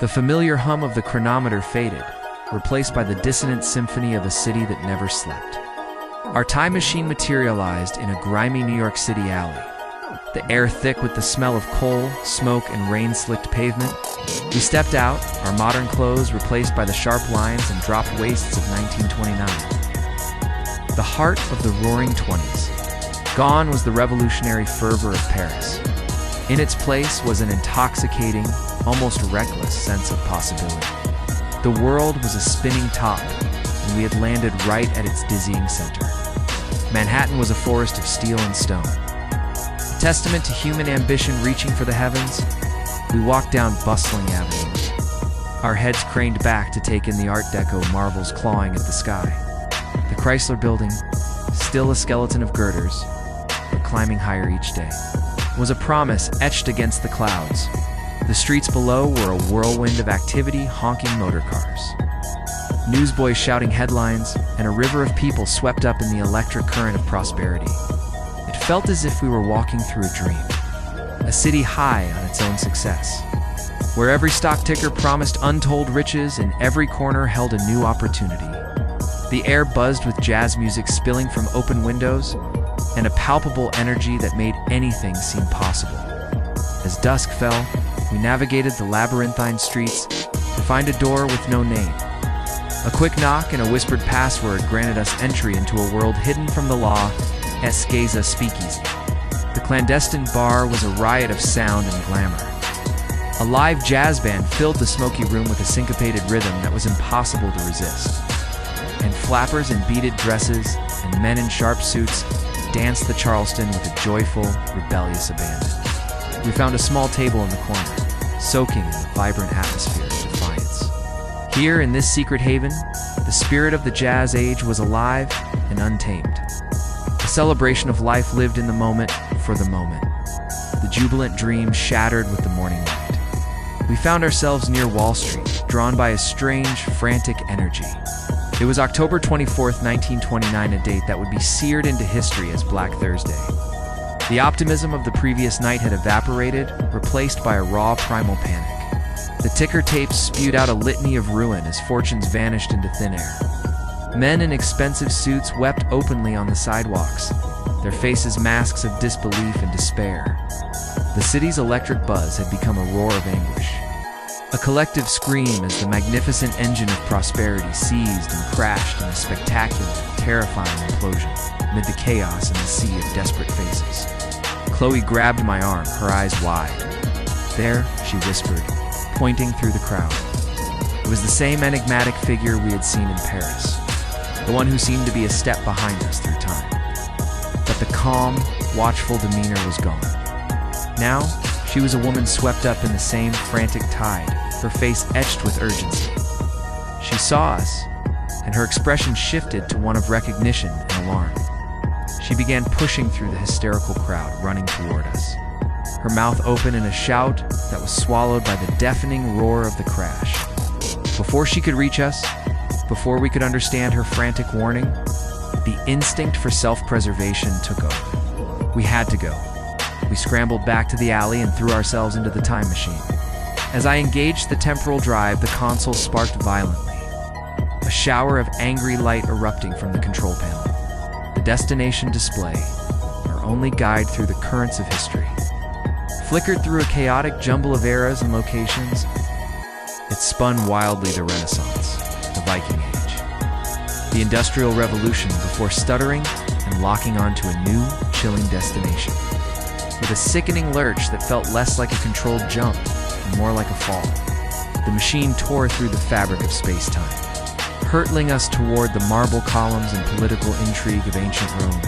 The familiar hum of the chronometer faded, replaced by the dissonant symphony of a city that never slept. Our time machine materialized in a grimy New York City alley. The air thick with the smell of coal, smoke, and rain-slicked pavement. We stepped out, our modern clothes replaced by the sharp lines and dropped waists of 1929. The heart of the roaring 20s. Gone was the revolutionary fervor of Paris. In its place was an intoxicating, almost reckless sense of possibility. The world was a spinning top, and we had landed right at its dizzying center. Manhattan was a forest of steel and stone. A testament to human ambition reaching for the heavens, we walked down bustling avenues, our heads craned back to take in the Art Deco marvels clawing at the sky. The Chrysler Building, still a skeleton of girders, but climbing higher each day, was a promise etched against the clouds. The streets below were a whirlwind of activity, honking motor cars. Newsboys shouting headlines, and a river of people swept up in the electric current of prosperity. It felt as if we were walking through a dream, a city high on its own success, where every stock ticker promised untold riches and every corner held a new opportunity. The air buzzed with jazz music spilling from open windows, and a palpable energy that made anything seem possible. As dusk fell, we navigated the labyrinthine streets to find a door with no name. A quick knock and a whispered password granted us entry into a world hidden from the law, Esqueza Speakeasy. The clandestine bar was a riot of sound and glamour. A live jazz band filled the smoky room with a syncopated rhythm that was impossible to resist. And flappers in beaded dresses and men in sharp suits danced the Charleston with a joyful, rebellious abandon. We found a small table in the corner, soaking in the vibrant atmosphere of defiance. Here, in this secret haven, the spirit of the jazz age was alive and untamed. A celebration of life lived in the moment for the moment. The jubilant dream shattered with the morning light. We found ourselves near Wall Street, drawn by a strange, frantic energy. It was October 24th, 1929, a date that would be seared into history as Black Thursday. The optimism of the previous night had evaporated, replaced by a raw primal panic. The ticker tapes spewed out a litany of ruin as fortunes vanished into thin air. Men in expensive suits wept openly on the sidewalks, their faces masks of disbelief and despair. The city's electric buzz had become a roar of anguish. A collective scream as the magnificent engine of prosperity seized and crashed in a spectacular, terrifying implosion amid the chaos and the sea of desperate faces. Chloe grabbed my arm, her eyes wide. "There," she whispered, pointing through the crowd. It was the same enigmatic figure we had seen in Paris, the one who seemed to be a step behind us through time. But the calm, watchful demeanor was gone. Now, she was a woman swept up in the same frantic tide, her face etched with urgency. She saw us, and her expression shifted to one of recognition and alarm. She began pushing through the hysterical crowd running toward us, her mouth open in a shout that was swallowed by the deafening roar of the crash. Before she could reach us, before we could understand her frantic warning, the instinct for self-preservation took over. We had to go. We scrambled back to the alley and threw ourselves into the time machine. As I engaged the temporal drive, the console sparked violently, a shower of angry light erupting from the control panel. The destination display, our only guide through the currents of history, flickered through a chaotic jumble of eras and locations. It spun wildly the Renaissance, the Viking Age, the Industrial Revolution before stuttering and locking onto a new, chilling destination. With a sickening lurch that felt less like a controlled jump and more like a fall, the machine tore through the fabric of space-time, hurtling us toward the marble columns and political intrigue of ancient Rome.